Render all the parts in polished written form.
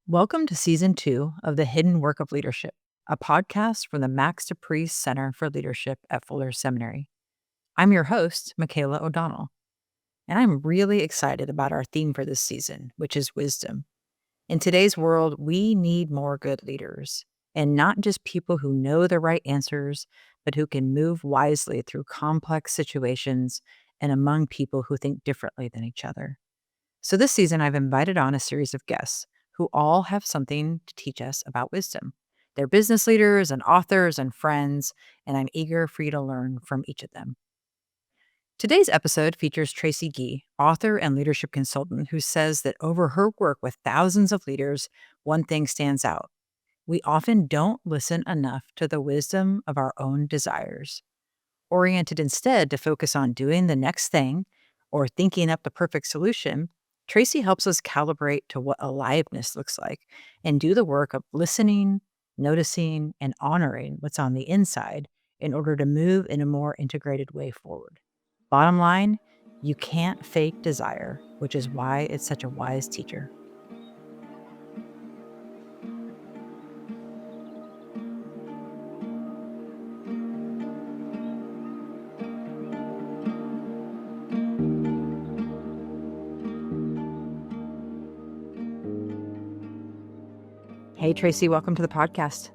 Welcome to Season 2 of The Hidden Work of Leadership, a podcast from the Max de Priest Center for Leadership at Fuller Seminary. I'm your host, Michaela O'Donnell, and I'm really excited about our theme for this season, which is wisdom. In today's world, we need more good leaders, and not just people who know the right answers, but who can move wisely through complex situations and among people who think differently than each other. So this season, I've invited on a series of guests who all have something to teach us about wisdom. They're business leaders and authors and friends, and I'm eager for you to learn from each of them. Today's episode features Tracey Gee, author and leadership consultant, who says that over her work with thousands of leaders, one thing stands out. We often don't listen enough to the wisdom of our own desires. Oriented instead to focus on doing the next thing or thinking up the perfect solution, Tracey helps us calibrate to what aliveness looks like and do the work of listening, noticing, and honoring what's on the inside in order to move in a more integrated way forward. Bottom line, you can't fake desire, which is why it's such a wise teacher. Hey, Tracey, welcome to the podcast.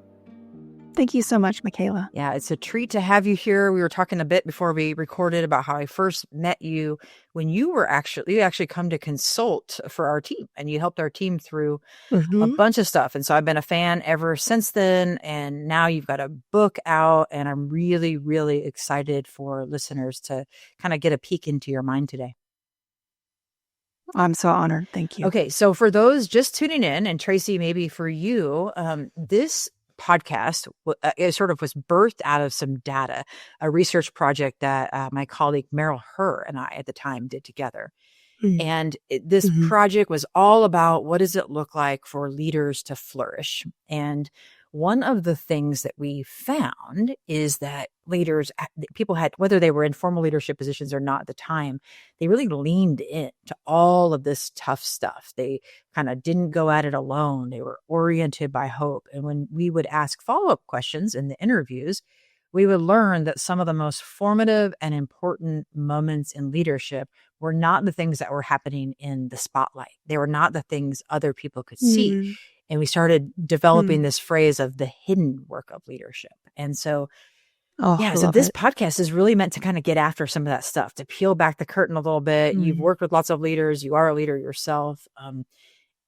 Thank you so much, Michaela. Yeah, it's a treat to have you here. We were talking a bit before we recorded about how I first met you when you actually come to consult for our team, and you helped our team through a bunch of stuff. And so I've been a fan ever since then. And now you've got a book out, and I'm really, really excited for listeners to kind of get a peek into your mind today. I'm so honored. Thank you. Okay, so for those just tuning in, and Tracey, maybe for you, this podcast it sort of was birthed out of some data, a research project that my colleague Meryl Herr and I at the time did together. And this project was all about what does it look like for leaders to flourish. And one of the things that we found is that people had, whether they were in formal leadership positions or not at the time, they really leaned in to all of this tough stuff. They kind of didn't go at it alone. They were oriented by hope. And when we would ask follow-up questions in the interviews, we would learn that some of the most formative and important moments in leadership were not the things that were happening in the spotlight. They were not the things other people could see. And we started developing this phrase of the hidden work of leadership. And so, so this podcast is really meant to kind of get after some of that stuff, to peel back the curtain a little bit. You've worked with lots of leaders. You are a leader yourself.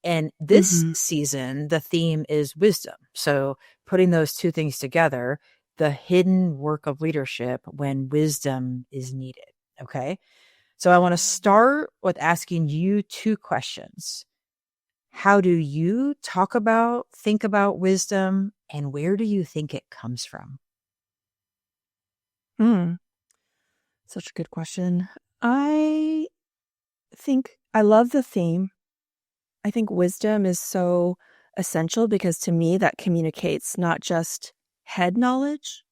And this season, the theme is wisdom. So putting those two things together, the hidden work of leadership when wisdom is needed. Okay. So I want to start with asking you two questions. How do you think about wisdom, and where do you think it comes from? Such a good question. I think I love the theme. I think wisdom is so essential because to me that communicates not just head knowledge,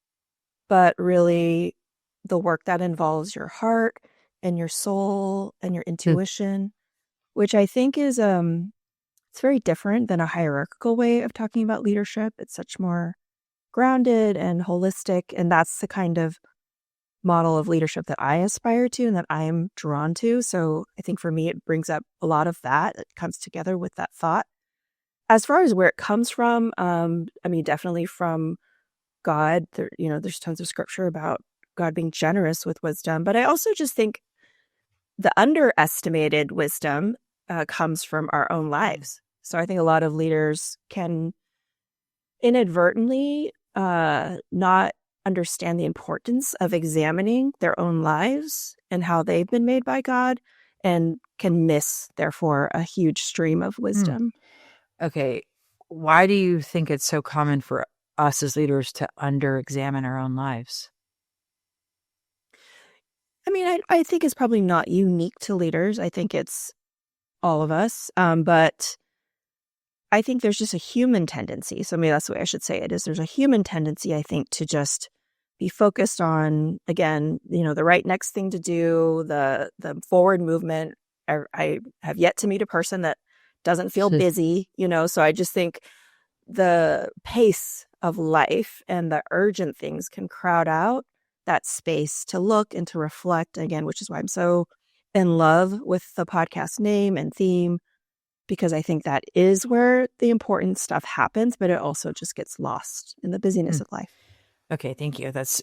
but really the work that involves your heart and your soul and your intuition, which I think is it's very different than a hierarchical way of talking about leadership. It's such more grounded and holistic, and that's the kind of model of leadership that I aspire to and that I am drawn to. So I think for me, it brings up a lot of that. It comes together with that thought. As far as where it comes from, definitely from God. There's tons of scripture about God being generous with wisdom, but I also just think the underestimated wisdom comes from our own lives. So I think a lot of leaders can inadvertently not understand the importance of examining their own lives and how they've been made by God, and can miss, therefore, a huge stream of wisdom. Okay. Why do you think it's so common for us as leaders to under-examine our own lives? I think it's probably not unique to leaders. I think it's all of us. But I think there's just a human tendency. So maybe that's the way I should say it is. There's a human tendency, I think, to just be focused on, again, the right next thing to do, the forward movement. I have yet to meet a person that doesn't feel busy, so I just think the pace of life and the urgent things can crowd out that space to look and to reflect again, which is why I'm so in love with the podcast name and theme, because I think that is where the important stuff happens, but it also just gets lost in the busyness of life. Okay, thank you. That's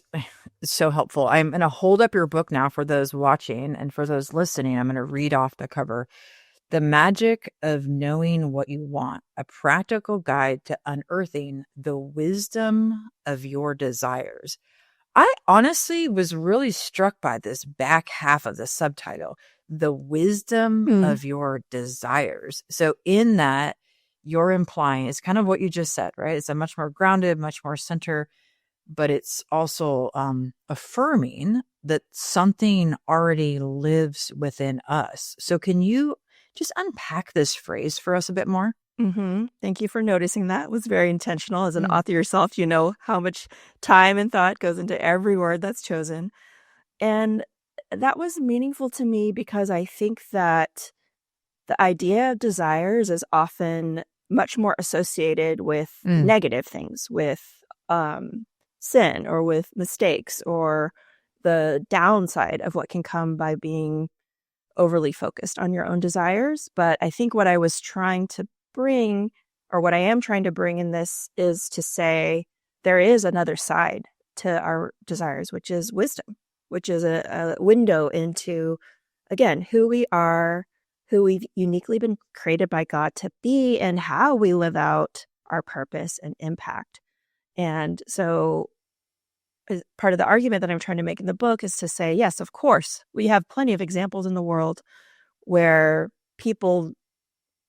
so helpful. I'm going to hold up your book now for those watching, and for those listening, I'm going to read off the cover. The Magic of Knowing What You Want, a practical guide to unearthing the wisdom of your desires. I honestly was really struck by this back half of the subtitle, the wisdom of your desires. So in that, you're implying, it's kind of what you just said, right? It's a much more grounded, much more center, but it's also affirming that something already lives within us. So can you just unpack this phrase for us a bit more? Thank you for noticing that. It was very intentional. As an author yourself, you know how much time and thought goes into every word that's chosen. And that was meaningful to me because I think that the idea of desires is often much more associated with negative things, with sin or with mistakes or the downside of what can come by being overly focused on your own desires. But I think what I was trying to bring, or what I am trying to bring in this, is to say there is another side to our desires, which is wisdom, which is a window into, again, who we are, who we've uniquely been created by God to be, and how we live out our purpose and impact. And so part of the argument that I'm trying to make in the book is to say, yes, of course, we have plenty of examples in the world where people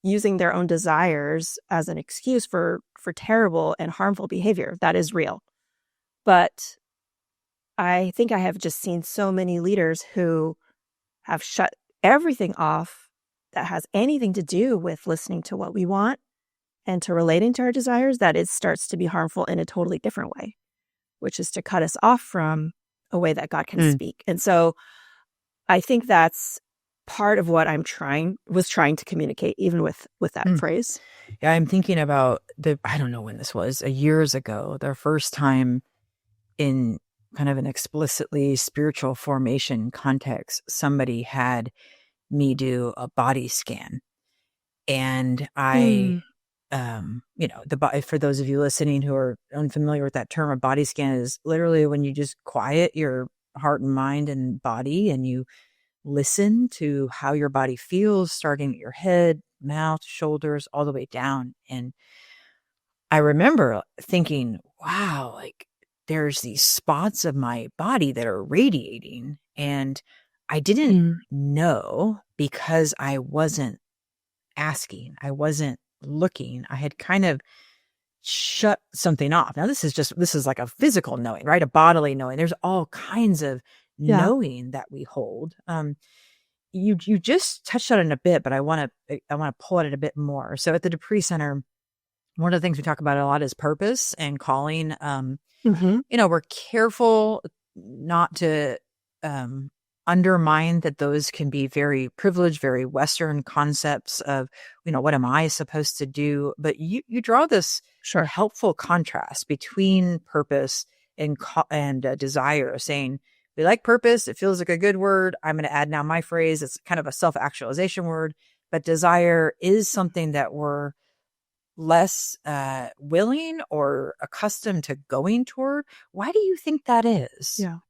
using their own desires as an excuse for terrible and harmful behavior. That is real. But I think I have just seen so many leaders who have shut everything off that has anything to do with listening to what we want and to relating to our desires, that it starts to be harmful in a totally different way, which is to cut us off from a way that God can speak. And so I think that's part of what I'm trying to communicate, even with that phrase. Yeah, I'm thinking about I don't know when this was, years ago, the first time in kind of an explicitly spiritual formation context, somebody had me do a body scan. And I, for those of you listening who are unfamiliar with that term, a body scan is literally when you just quiet your heart and mind and body, and you listen to how your body feels, starting at your head, mouth, shoulders, all the way down. And I remember thinking, wow, like there's these spots of my body that are radiating. And I didn't know, because I wasn't asking, I wasn't looking. I had kind of shut something off. Now this is like a physical knowing, right? A bodily knowing. There's all kinds of knowing that we hold. You just touched on it a bit, but I want to pull at it a bit more. So at the Dupree Center, one of the things we talk about a lot is purpose and calling. We're careful not to undermine that those can be very privileged, very Western concepts of, what am I supposed to do? But you draw this helpful contrast between purpose and desire, saying, we like purpose. It feels like a good word. I'm going to add now my phrase. It's kind of a self-actualization word, but desire is something that we're less willing or accustomed to going toward. Why do you think that is? Yeah.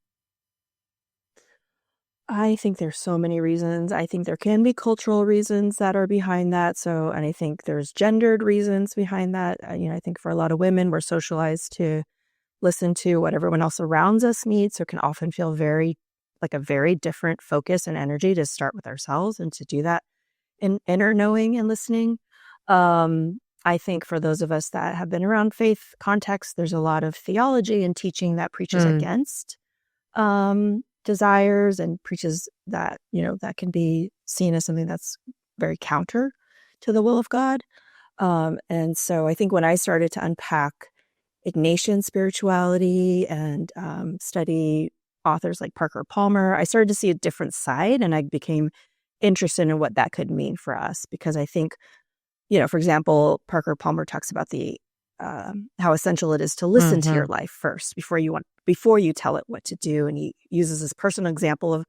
I think there's so many reasons. I think there can be cultural reasons that are behind that. And I think there's gendered reasons behind that. I think for a lot of women, we're socialized to listen to what everyone else around us needs. So it can often feel very different focus and energy to start with ourselves and to do that in inner knowing and listening. I think for those of us that have been around faith context, there's a lot of theology and teaching that preaches against desires and preaches that, that can be seen as something that's very counter to the will of God. And so I think when I started to unpack Ignatian spirituality and study authors like Parker Palmer, I started to see a different side, and I became interested in what that could mean for us, because I think for example, Parker Palmer talks about how essential it is to listen to your life first before you tell it what to do. And he uses this personal example of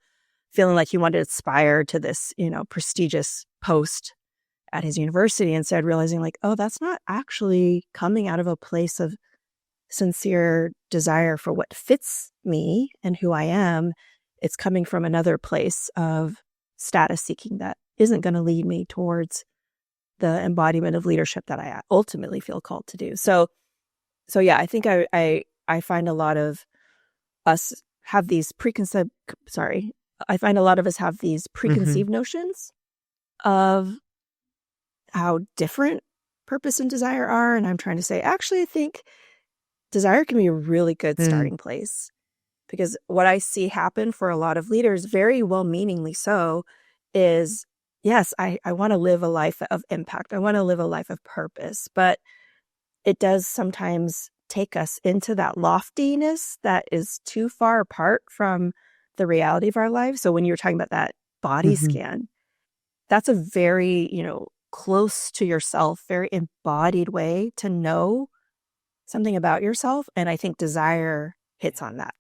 feeling like he wanted to aspire to this, prestigious post at his university, and started realizing like, oh, that's not actually coming out of a place of sincere desire for what fits me and who I am. It's coming from another place of status seeking that isn't going to lead me towards the embodiment of leadership that I ultimately feel called to do. So yeah, I think I find a lot of us have these preconceived notions of how different purpose and desire are. And I'm trying to say, actually, I think desire can be a really good starting place, because what I see happen for a lot of leaders, very well-meaningly so, is, yes, I want to live a life of impact. I want to live a life of purpose, but it does sometimes take us into that loftiness that is too far apart from the reality of our lives. So when you're talking about that body scan, that's a very, close to yourself, very embodied way to know something about yourself. And I think desire hits on that.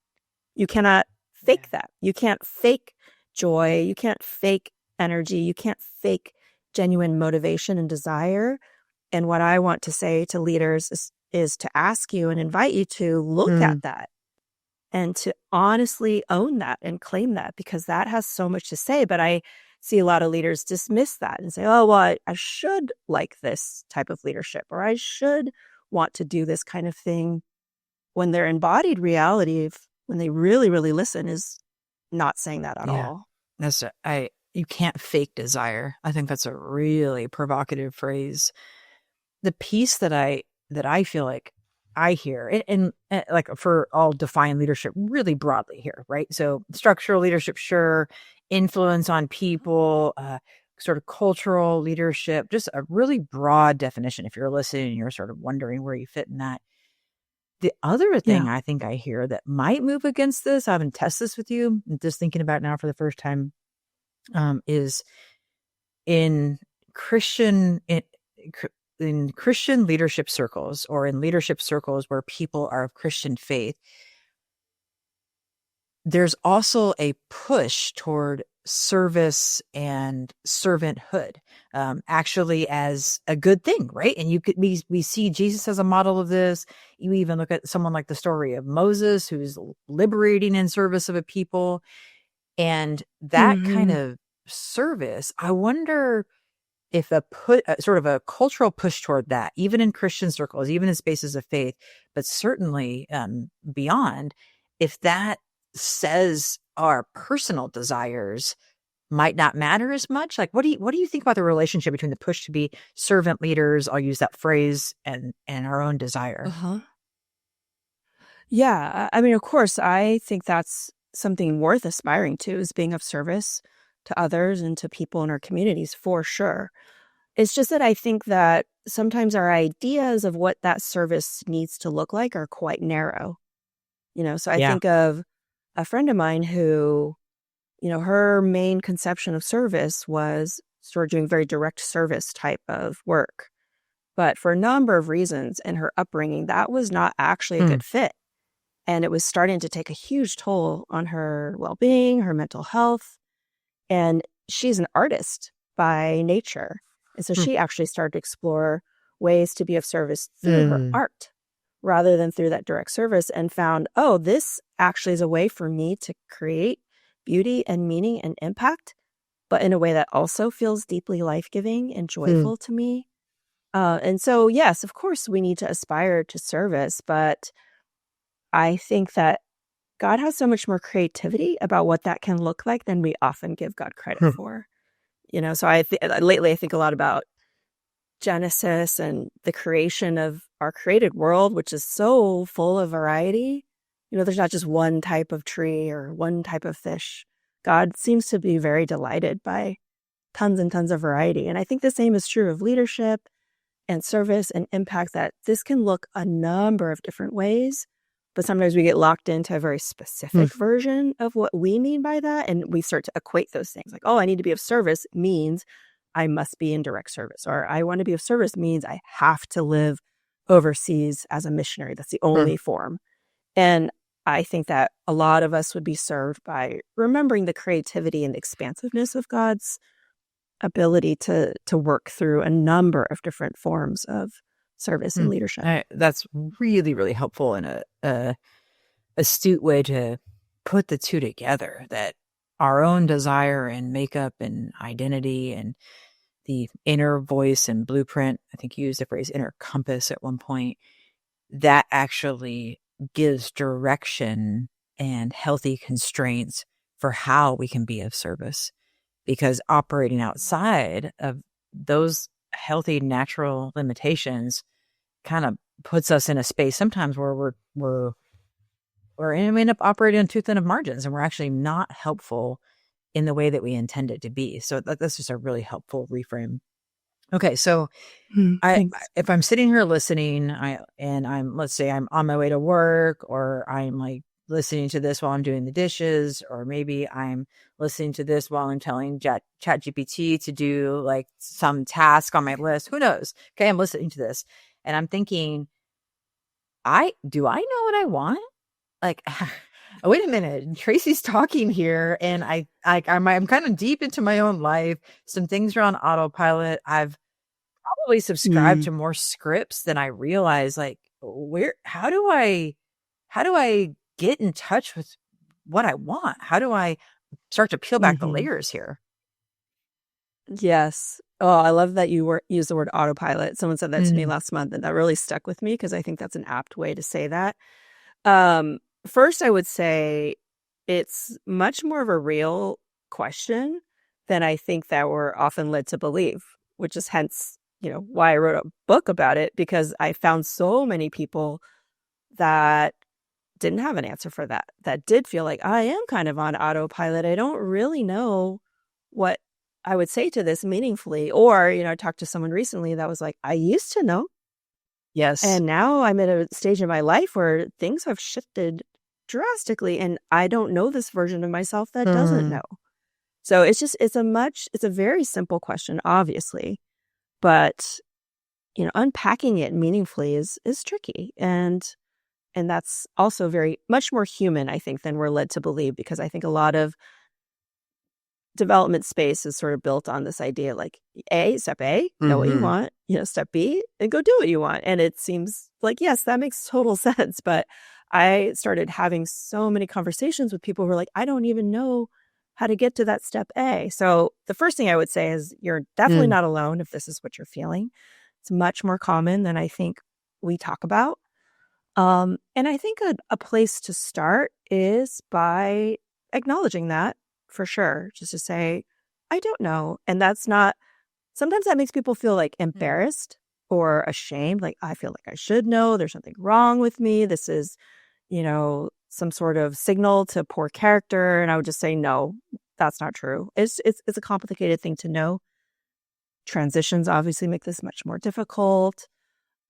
You cannot fake that. You can't fake joy. You can't fake energy. You can't fake genuine motivation and desire. And what I want to say to leaders is to ask you and invite you to look at that and to honestly own that and claim that, because that has so much to say. But I see a lot of leaders dismiss that and say, oh, well, I should like this type of leadership, or I should want to do this kind of thing, when their embodied reality, when they really, really listen, is not saying that at all. You can't fake desire. I think that's a really provocative phrase. The piece that I feel like I hear, and like, for all define leadership really broadly here, right? So structural leadership, sure. Influence on people, sort of cultural leadership, just a really broad definition. If you're listening and you're sort of wondering where you fit in that. The other thing I think I hear that might move against this, I haven't tested this with you, I'm just thinking about it now for the first time, is in Christian leadership circles, or in leadership circles where people are of Christian faith, there's also a push toward service and servanthood, actually as a good thing, right? And we see Jesus as a model of this. You even look at someone like the story of Moses, who's liberating in service of a people, and that kind of service. I wonder if sort of a cultural push toward that, even in Christian circles, even in spaces of faith, but certainly beyond, if that says our personal desires might not matter as much. Like, what do you think about the relationship between the push to be servant leaders, I'll use that phrase, and our own desire? Yeah, I mean, of course, I think that's something worth aspiring to, is being of service to others and to people in our communities, for sure. It's just that I think that sometimes our ideas of what that service needs to look like are quite narrow. So I think of a friend of mine who, her main conception of service was sort of doing very direct service type of work. But for a number of reasons in her upbringing, that was not actually a good fit. And it was starting to take a huge toll on her well-being, her mental health. And she's an artist by nature. And so she actually started to explore ways to be of service through her art rather than through that direct service, and found, oh, this actually is a way for me to create beauty and meaning and impact, but in a way that also feels deeply life-giving and joyful to me. And so, yes, of course, we need to aspire to service, but I think that God has so much more creativity about what that can look like than we often give God credit for. So lately I think a lot about Genesis and the creation of our created world, which is so full of variety. There's not just one type of tree or one type of fish. God seems to be very delighted by tons and tons of variety. And I think the same is true of leadership and service and impact, that this can look a number of different ways, but sometimes we get locked into a very specific version of what we mean by that. And we start to equate those things like, oh, I need to be of service means I must be in direct service, or I want to be of service means I have to live overseas as a missionary. That's the only form. And I think that a lot of us would be served by remembering the creativity and the expansiveness of God's ability to work through a number of different forms of service and leadership. That's really, really helpful and a astute way to put the two together, that our own desire and makeup and identity and the inner voice and blueprint, I think you used the phrase inner compass at one point, that actually gives direction and healthy constraints for how we can be of service. Because operating outside of those healthy natural limitations kind of puts us in a space sometimes where we end up operating on too thin of margins, and we're actually not helpful in the way that we intend it to be. So that's just a really helpful reframe. Okay, so if I'm sitting here listening, let's say I'm on my way to work, or I'm like listening to this while I'm doing the dishes, or maybe I'm listening to this while I'm telling ChatGPT to do like some task on my list. Who knows? Okay, I'm listening to this and I'm thinking, do I know what I want? Like, oh, wait a minute, Tracey's talking here, and I'm kind of deep into my own life. Some things are on autopilot. I've probably subscribed to more scripts than I realize. Like, how do I get in touch with what I want? How do I start to peel back the layers here? Yes. Oh, I love that you use the word autopilot. Someone said that to me last month, and that really stuck with me because I think that's an apt way to say that. First, I would say it's much more of a real question than I think that we're often led to believe, which is hence, why I wrote a book about it, because I found so many people that didn't have an answer for that did feel like I am kind of on autopilot. I don't really know what I would say to this meaningfully. Or, I talked to someone recently that was like, I used to know. Yes. And now I'm at a stage in my life where things have shifted drastically, and I don't know this version of myself that doesn't know. So it's a very simple question, obviously, but unpacking it meaningfully is tricky, and that's also very much more human, I think, than we're led to believe, because I think a lot of development space is sort of built on this idea, like step A, know what you want, step B, and go do what you want. And it seems like, yes, that makes total sense. But I started having so many conversations with people who are like, I don't even know how to get to that step A. So the first thing I would say is you're definitely not alone if this is what you're feeling. It's much more common than I think we talk about. And I think a place to start is by acknowledging that, for sure. Just to say, I don't know. And that's not, sometimes that makes people feel like embarrassed or ashamed. Like, I feel like I should know. There's something wrong with me. This is, some sort of signal to poor character. And I would just say, no, that's not true. It's a complicated thing to know. Transitions obviously make this much more difficult.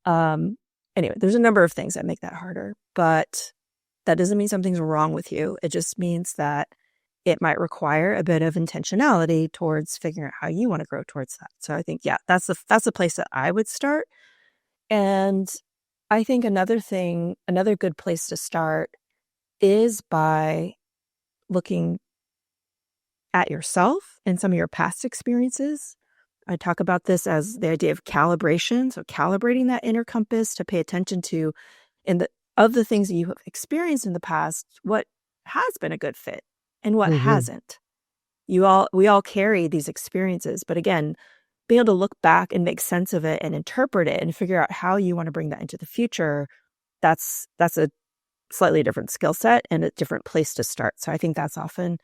Anyway, there's a number of things that make that harder, but that doesn't mean something's wrong with you. It just means that it might require a bit of intentionality towards figuring out how you want to grow towards that. So I think, that's the place that I would start. And I think another good place to start is by looking at yourself and some of your past experiences. I talk about this as the idea of calibration. So calibrating that inner compass to pay attention to, of the things that you have experienced in the past, what has been a good fit and what hasn't. We all carry these experiences, but again, being able to look back and make sense of it and interpret it and figure out how you want to bring that into the future, that's a slightly different skill set and a different place to start. So I think that's often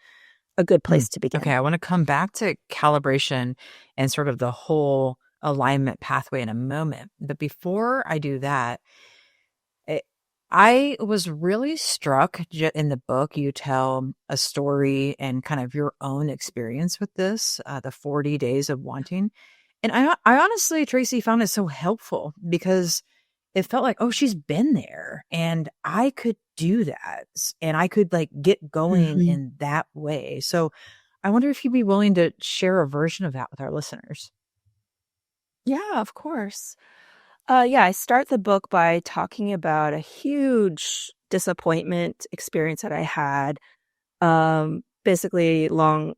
a good place to begin. Okay, I want to come back to calibration and sort of the whole alignment pathway in a moment. But before I do that, I was really struck in the book. You tell a story and kind of your own experience with this, the 40 days of wanting. And I honestly, Tracey, found it so helpful because it felt like, oh, she's been there and I could do that. And I could like get going in that way. So I wonder if you'd be willing to share a version of that with our listeners. Yeah, of course. Yeah, I start the book by talking about a huge disappointment experience that I had. Basically, long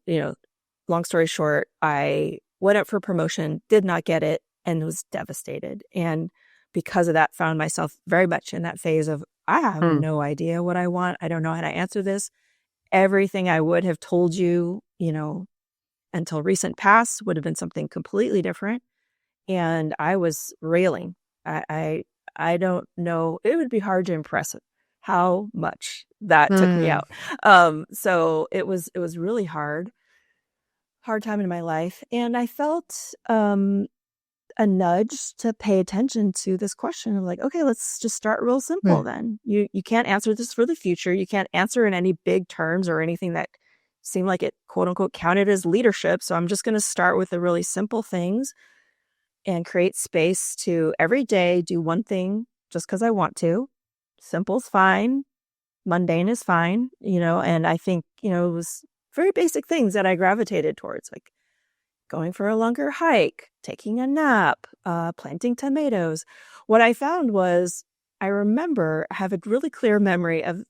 story short, I went up for promotion, did not get it, and was devastated. And because of that, found myself very much in that phase of, I have Mm. no idea what I want. I don't know how to answer this. Everything I would have told you, until recent past would have been something completely different. And I was railing. I, I, I don't know. It would be hard to impress how much that took me Mm. out. So it was really hard time in my life. And I felt a nudge to pay attention to this question of like, okay, let's just start real simple Mm. then. You can't answer this for the future. You can't answer in any big terms or anything that seemed like it quote unquote counted as leadership. So I'm just going to start with the really simple things and create space to every day do one thing just because I want to. Simple's fine. Mundane is fine, and I think, it was very basic things that I gravitated towards, like going for a longer hike, taking a nap, planting tomatoes. What I found was I have a really clear memory of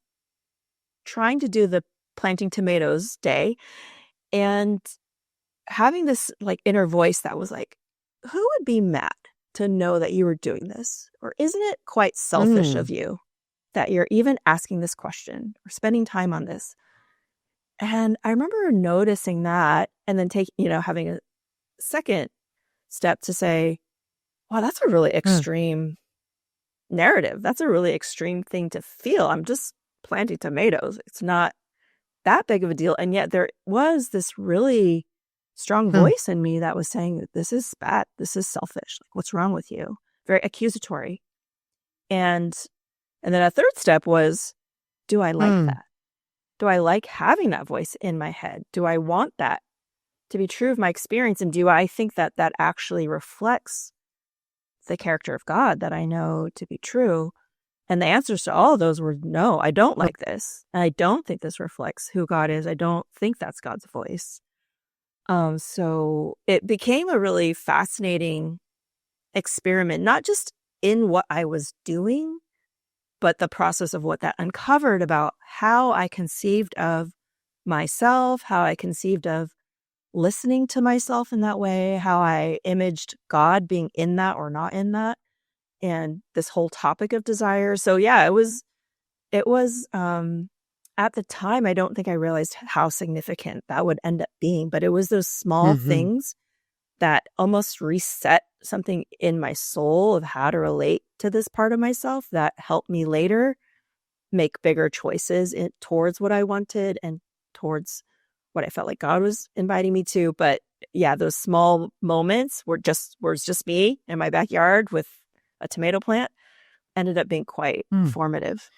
trying to do the planting tomatoes day and having this like inner voice that was like, who would be mad to know that you were doing this? Or isn't it quite selfish Mm. of you that you're even asking this question or spending time on this? And I remember noticing that and then having a second step to say, wow, that's a really Mm. extreme narrative. That's a really extreme thing to feel. I'm just planting tomatoes. It's not that big of a deal. And yet there was this really strong Mm. voice in me that was saying that this is bad. This is selfish. Like, what's wrong with you? Very accusatory. And then a third step was, do I like Mm. that? Do I like having that voice in my head? Do I want that to be true of my experience? And do I think that that actually reflects the character of God that I know to be true? And the answers to all of those were no, I don't like this. And I don't think this reflects who God is. I don't think that's God's voice. So it became a really fascinating experiment, not just in what I was doing, but the process of what that uncovered about how I conceived of myself, how I conceived of listening to myself in that way, how I imaged God being in that or not in that, and this whole topic of desire. So yeah, it was at the time I don't think I realized how significant that would end up being, but it was those small Mm-hmm. things that almost reset something in my soul of how to relate to this part of myself that helped me later make bigger choices towards what I wanted and towards what I felt like God was inviting me to. But yeah, those small moments were just me in my backyard with a tomato plant ended up being quite Mm. formative.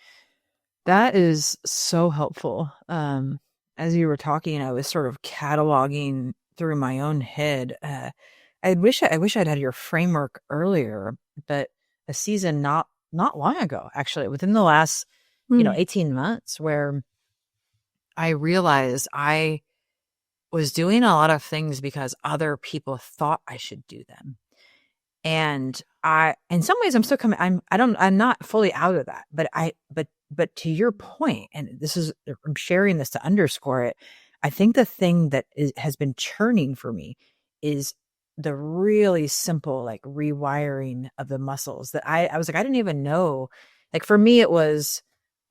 That is so helpful. As you were talking, I was sort of cataloging through my own head. I wish I'd had your framework earlier, but a season not long ago, actually, within the last, Mm. 18 months, where I realized I was doing a lot of things because other people thought I should do them. And in some ways, I'm still coming. I'm not fully out of that, but to your point, and I'm sharing this to underscore it. I think the thing that has been churning for me is the really simple, like rewiring of the muscles that I was like, I didn't even know. Like for me, it was,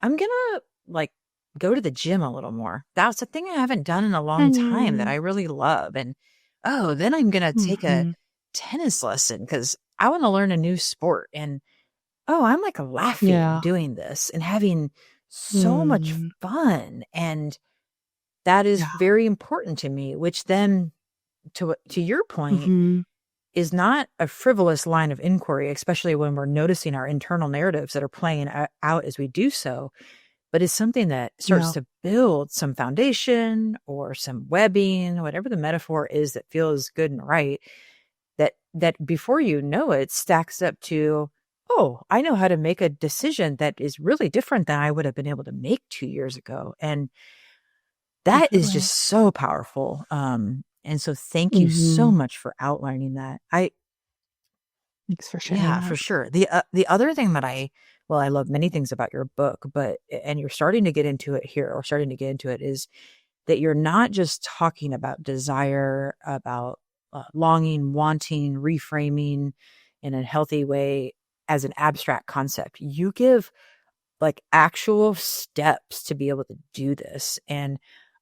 I'm going to like go to the gym a little more. That's a thing I haven't done in a long time that Mm. I really love. And, oh, then I'm going to take a Mhm. tennis lesson because I want to learn a new sport. And oh, I'm like laughing Yeah. doing this and having so much Mm. fun. And that is Yeah. very important to me, which then to your point Mhm. is not a frivolous line of inquiry, especially when we're noticing our internal narratives that are playing out as we do so, but is something that starts Yeah. to build some foundation or some webbing, whatever the metaphor is that feels good and right, that before you know it stacks up to, oh, I know how to make a decision that is really different than I would have been able to make 2 years ago. And That is Definitely. just so powerful. And so thank you so Mhm. much for outlining that. Thanks for sharing Yeah, that. for sure. The other thing that I love many things about your book, but and you're starting to get into it here, or starting to get into it, is that you're not just talking about desire, about longing, wanting, reframing in a healthy way as an abstract concept. You give like actual steps to be able to do this, and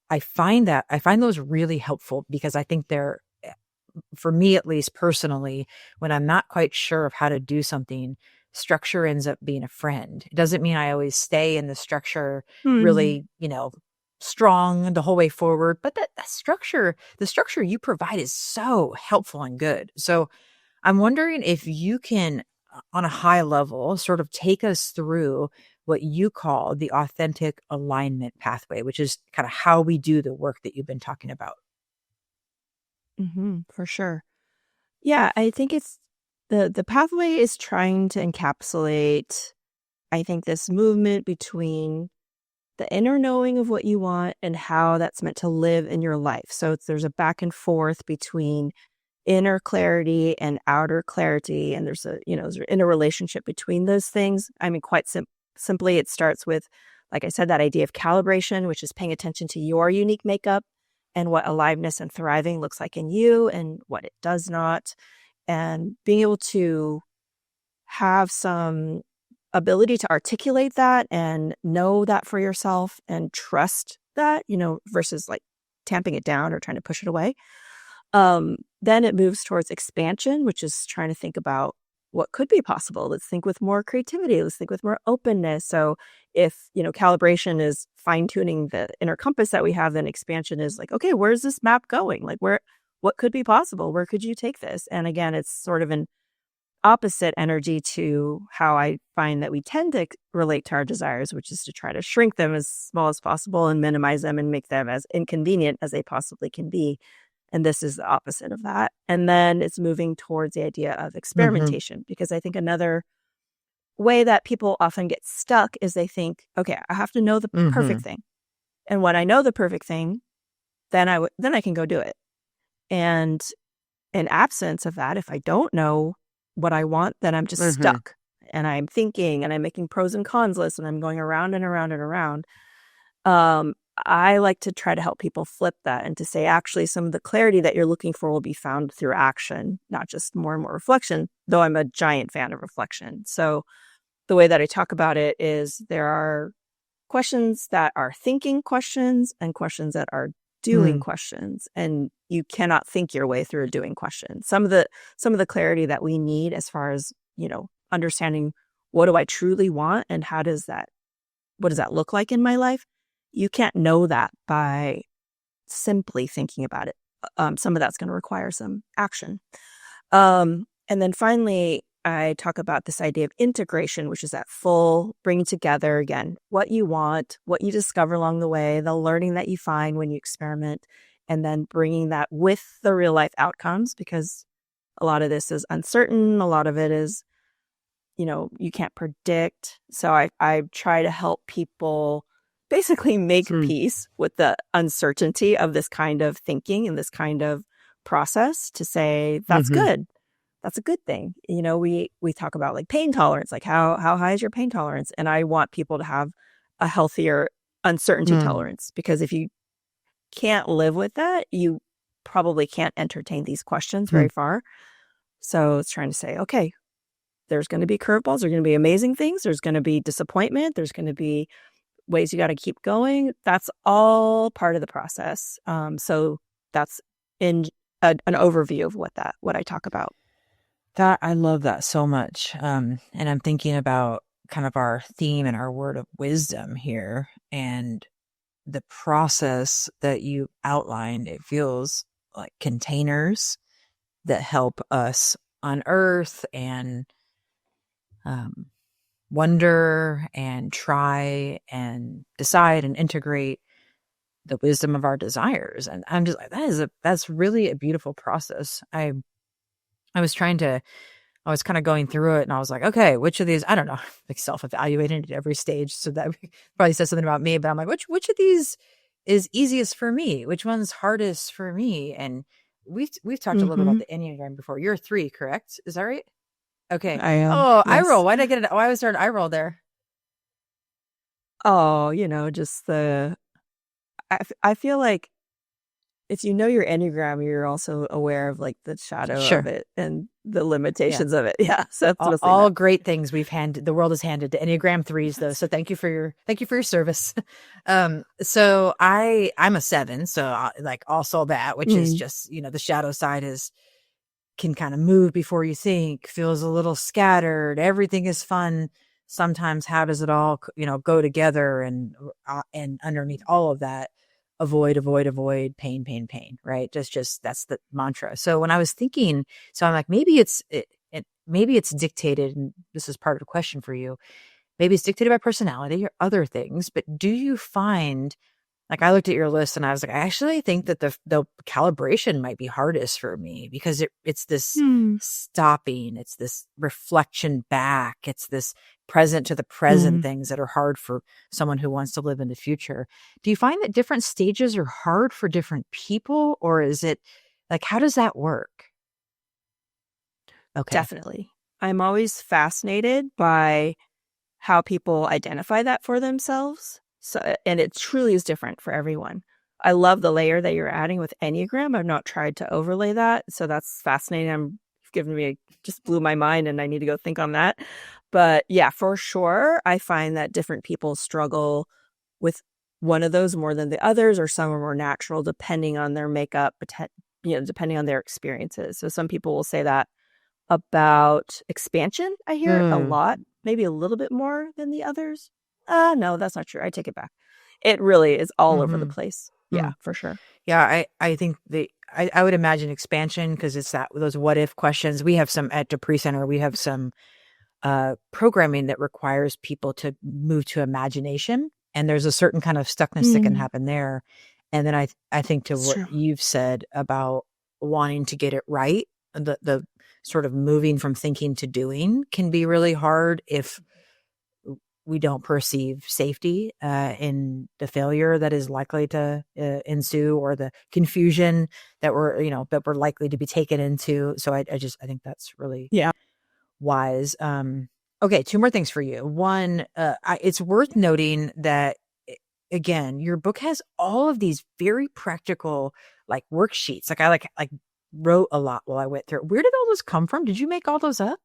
I find those really helpful because I think they're, for me at least personally, when I'm not quite sure of how to do something, structure ends up being a friend. It doesn't mean I always stay in the structure Mhm. really, strong the whole way forward, but that structure, the structure you provide is so helpful and good. So I'm wondering if you can, on a high level, sort of take us through what you call the authentic alignment pathway, which is kind of how we do the work that you've been talking about. Mhm. For sure. Yeah, I think it's the pathway is trying to encapsulate, I think, this movement between the inner knowing of what you want and how that's meant to live in your life. So there's a back and forth between inner clarity and outer clarity, and there's an inner relationship between those things. I mean, quite simply, it starts with, like I said, that idea of calibration, which is paying attention to your unique makeup and what aliveness and thriving looks like in you and what it does not, and being able to have some ability to articulate that and know that for yourself and trust that, versus like tamping it down or trying to push it away. Then it moves towards expansion, which is trying to think about what could be possible. Let's think with more creativity. Let's think with more openness. So if, calibration is fine tuning the inner compass that we have, then expansion is like, okay, where's this map going? Like what could be possible? Where could you take this? And again, it's sort of an opposite energy to how I find that we tend to relate to our desires, which is to try to shrink them as small as possible and minimize them and make them as inconvenient as they possibly can be. And this is the opposite of that. And then it's moving towards the idea of Mm-hmm. experimentation, because I think another way that people often get stuck is they think, okay, I have to know the Mm-hmm. perfect thing. And when I know the perfect thing, then I can go do it. And in absence of that, if I don't know what I want, then I'm just Mm-hmm. stuck. And I'm thinking and I'm making pros and cons lists and I'm going around and around and around. Um, I like to try to help people flip that and to say, actually, some of the clarity that you're looking for will be found through action, not just more and more reflection, though I'm a giant fan of reflection. So the way that I talk about it is there are questions that are thinking questions and questions that are doing Mm-hmm. questions, and you cannot think your way through a doing question. Some of the clarity that we need as far as, understanding what do I truly want and what does that look like in my life, you can't know that by simply thinking about it. Some of that's going to require some action. And then finally, I talk about this idea of integration, which is that full bringing together again what you want, what you discover along the way, the learning that you find when you experiment, and then bringing that with the real life outcomes, because a lot of this is uncertain. A lot of it is, you can't predict. So I try to help people basically make peace with the uncertainty of this kind of thinking and this kind of process, to say that's Mm-hmm. good. That's a good thing. We talk about like pain tolerance, like how high is your pain tolerance? And I want people to have a healthier uncertainty Mm-hmm. tolerance, because if you can't live with that, you probably can't entertain these questions very far. So it's trying to say, okay, there's going to be curveballs, there's going to be amazing things, there's going to be disappointment, there's going to be ways you got to keep going. That's all part of the process. So that's in an overview of what I talk about. That I love that so much. And I'm thinking about kind of our theme and our word of wisdom here, and the process that you outlined. It feels like containers that help us unearth and um, wonder and try and decide and integrate the wisdom of our desires. And I'm just like, that's really a beautiful process. I was trying to, I was kind of going through it and I was like, okay, which of these, I don't know, like self-evaluating at every stage. So that probably says something about me, but I'm like, which of these is easiest for me? Which one's hardest for me? And we've talked a little bit about Mm-hmm. the Enneagram before. You're a 3, correct? Is that right? Okay. I am. Oh, I roll. Yes. Why did I get it? Why was there an eye roll there? Oh, just I feel like if you know your Enneagram, you're also aware of like the shadow of Sure. it and the Yeah. limitations of it. Yeah. So that's mostly All that. great things the world has handed to Enneagram 3s though. So thank you for your service. So I'm a 7. So like also that, which is Mm, just, the shadow side can kind of move before you think, feels a little scattered. Everything is fun. Sometimes how does it all, go together, and underneath all of that, avoid pain, pain, pain, right? Just that's the mantra. So when I was thinking, so I'm like, maybe it's dictated, and this is part of the question for you. Maybe it's dictated by personality or other things, but do you find, like, I looked at your list and I was like, I actually think that the calibration might be hardest for me because it's this mm, stopping, it's this reflection back, it's this present to the present mm. things that are hard for someone who wants to live in the future. Do you find that different stages are hard for different people, or is it like, how does that work? Okay. Definitely. I'm always fascinated by how people identify that for themselves. So, and it truly is different for everyone. I love the layer that you're adding with Enneagram. I've not tried to overlay that. So that's fascinating. You've given me, just blew my mind, and I need to go think on that. But yeah, for sure, I find that different people struggle with one of those more than the others, or some are more natural depending on their makeup, depending on their experiences. So some people will say that about expansion. I hear it a Mm, lot, maybe a little bit more than the others. No, that's not true. I take it back. It really is all over the mm-hmm, place. hmm. Yeah, for sure. Yeah, I think I would imagine expansion because it's those what if questions. We have some at Dupree Center. We have some programming that requires people to move to imagination, and there's a certain kind of stuckness that can Mm, happen there. And then I think to it's what true. you've said about wanting to get it right, the sort of moving from thinking to doing can be really hard if we don't perceive safety in the failure that is likely to ensue, or the confusion that we're likely to be taken into. So I think that's really Yeah. wise. Okay, 2 more things for you. One, it's worth noting that, again, your book has all of these very practical, like, worksheets. Like, I like wrote a lot while I went through it. Where did all those come from? Did you make all those up?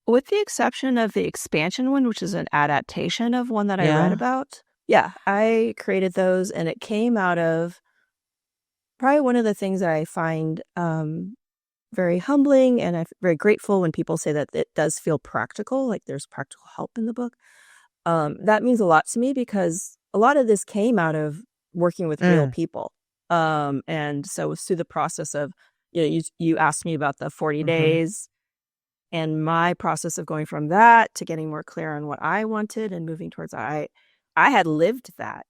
With the exception of the expansion one, which is an adaptation of one that I read Yeah. about. Yeah, I created those, and it came out of probably one of the things that I find very humbling, and I'm very grateful when people say that it does feel practical, like there's practical help in the book. That means a lot to me because a lot of this came out of working with real Mm, people. And so it was through the process of, you asked me about the 40 mhm, days, and my process of going from that to getting more clear on what I wanted and moving towards that. I had lived that,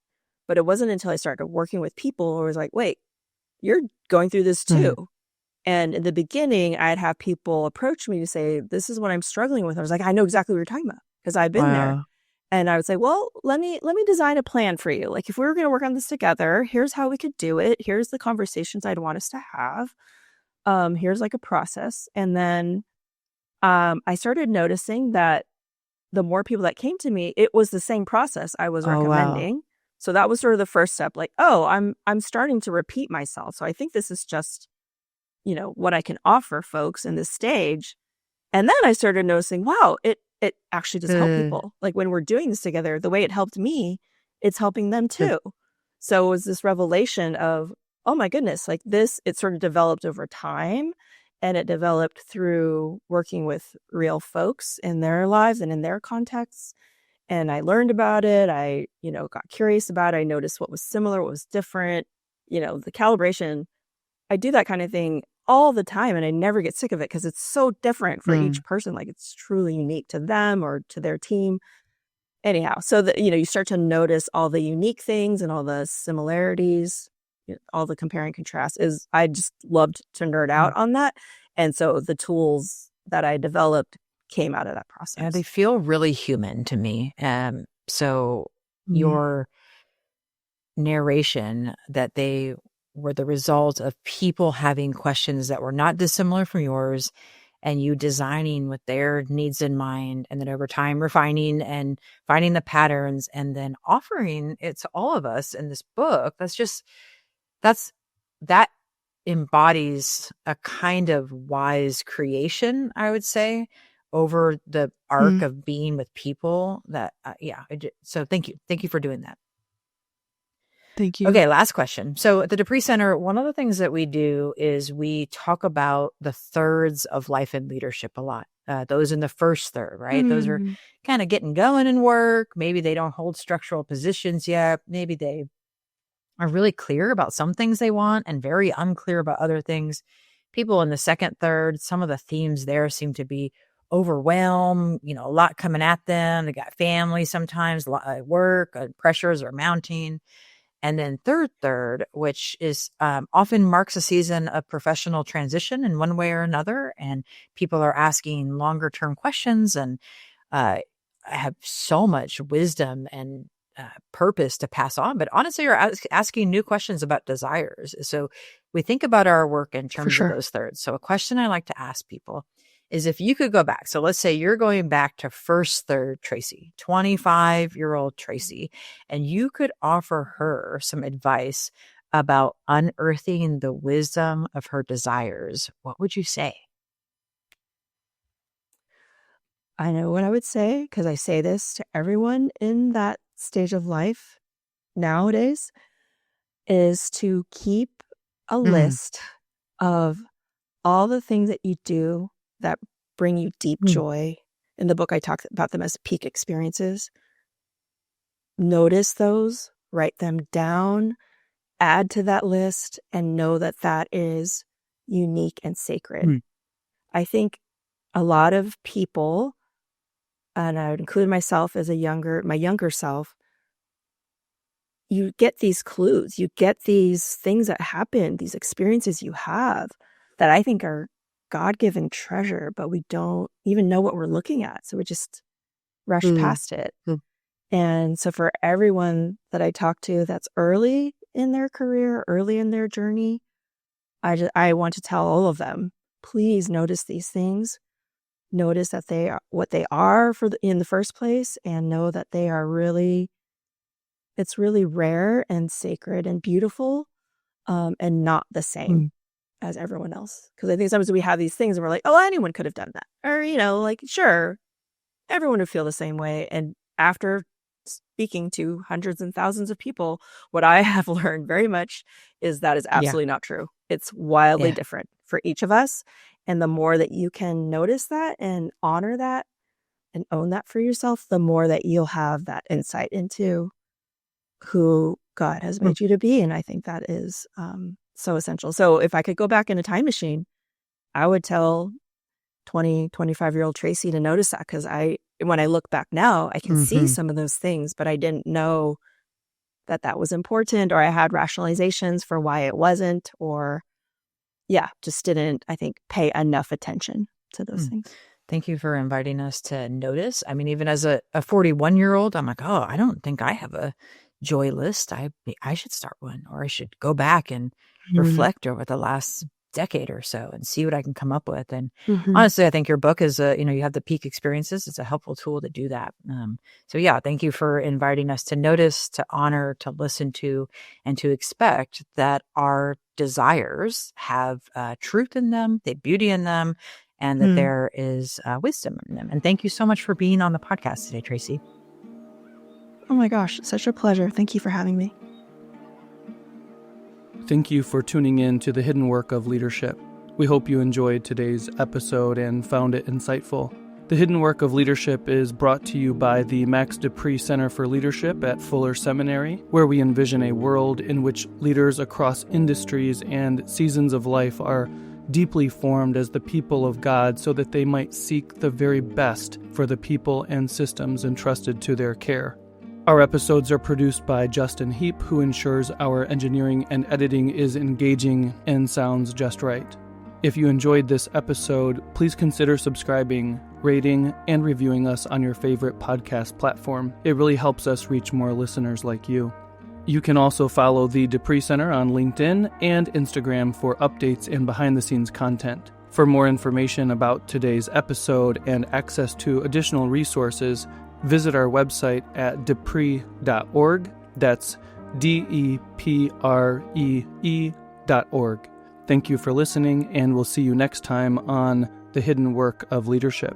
but it wasn't until I started working with people where I was like, wait, you're going through this too. mhm. And in the beginning, I'd have people approach me to say, this is what I'm struggling with. I was like, I know exactly what you're talking about because I've been there. Wow. And I would say, well, let me design a plan for you. Like if we were going to work on this together, here's how we could do it. Here's the conversations I'd want us to have. Here's like a process. And then I started noticing that the more people that came to me, it was the same process I was Oh, wow. recommending. So that was sort of the first step, like, oh, I'm starting to repeat myself. So I think this is just, what I can offer folks in this stage. And then I started noticing, wow, it actually does help The people. Like when we're doing this together, the way it helped me, it's helping them the too. So it was this revelation of, oh my goodness, like this, it sort of developed over time, and it developed through working with real folks in their lives and in their contexts. And I learned about it. I, got curious about it. I noticed what was similar, what was different. The calibration, I do that kind of thing all the time, and I never get sick of it because it's so different for mm, each person. Like it's truly unique to them or to their team. Anyhow, so that, you start to notice all the unique things and all the similarities, all the compare and contrast is, I just loved to nerd mm. out on that. And so the tools that I developed came out of that Yeah, they process. feel really human to me. So Mm. your narration that they were the result of people having questions that were not dissimilar from yours, and you designing with their needs in mind, and then over time refining and finding the patterns and then offering it to all of us in this book. That embodies a kind of wise creation, I would say, over the arc of being with people that, so thank you for doing that. Thank you. Okay, last question. So at the Dupree Center, one of the things that we do is we talk about the thirds of life and leadership a lot. Those in the first third, right? Those are kind of getting going in work. Maybe they don't hold structural positions yet. Maybe they are really clear about some things they want and very unclear about other things. People in the second third, some of the themes there seem to be overwhelmed, a lot coming at them. They got family sometimes, work, pressures are mounting. And then third, which is often marks a season of professional transition in one way or another. And people are asking longer term questions, and I have so much wisdom and purpose to pass on. But honestly, you're asking new questions about desires. So we think about our work in terms of those thirds. So a question I like to ask people is, if you could go back. So let's say you're going back to first third Tracey, 25-year-old Tracey, and you could offer her some advice about unearthing the wisdom of her desires. What would you say? I know what I would say, because I say this to everyone in that stage of life nowadays, is to keep a list of all the things that you do that bring you deep joy. In the book, I talk about them as peak experiences. Notice those, write them down, add to that list, and know that that is unique and sacred. I think a lot of people, and I would include myself as my younger self, you get these clues, you get these things that happen, these experiences you have that I think are God-given treasure, but we don't even know what we're looking at. So we just rush past it. And so for everyone that I talk to that's early in their career, early in their journey, I want to tell all of them, please notice these things. Notice that they are what they are in the first place, and know that they are it's really rare and sacred and beautiful, and not the same as everyone else. Because I think sometimes we have these things and we're like, oh, anyone could have done that. Or, sure, everyone would feel the same way. And after speaking to hundreds and thousands of people, what I have learned very much is that is absolutely not true. It's wildly different for each of us. And the more that you can notice that and honor that and own that for yourself, the more that you'll have that insight into who God has made you to be. And I think that is so essential. So if I could go back in a time machine, I would tell 25-year-old Tracey to notice that, because when I look back now, I can see some of those things, but I didn't know that was important, or I had rationalizations for why it wasn't, or just didn't, I think, pay enough attention to those things. Thank you for inviting us to notice. I mean, even as a 41-year-old, I'm like, oh, I don't think I have a joy list. I should start one, or I should go back and reflect over the last decade or so and see what I can come up with. And honestly, I think your book is you have the peak experiences. It's a helpful tool to do that. Thank you for inviting us to notice, to honor, to listen to, and to expect that our desires have truth in them, they beauty in them, and that there is wisdom in them. And thank you so much for being on the podcast today, Tracey. Oh my gosh, such a pleasure. Thank you for having me. Thank you for tuning in to The Hidden Work of Leadership. We hope you enjoyed today's episode and found it insightful. The Hidden Work of Leadership is brought to you by the Max Dupree Center for Leadership at Fuller Seminary, where we envision a world in which leaders across industries and seasons of life are deeply formed as the people of God, so that they might seek the very best for the people and systems entrusted to their care. Our episodes are produced by Justin Heap, who ensures our engineering and editing is engaging and sounds just right. If you enjoyed this episode, please consider subscribing, rating, and reviewing us on your favorite podcast platform. It really helps us reach more listeners like you. You can also follow the Dupree Center on LinkedIn and Instagram for updates and behind-the-scenes content. For more information about today's episode and access to additional resources, visit our website at dupree.org. That's DEPREE.org. Thank you for listening, and we'll see you next time on The Hidden Work of Leadership.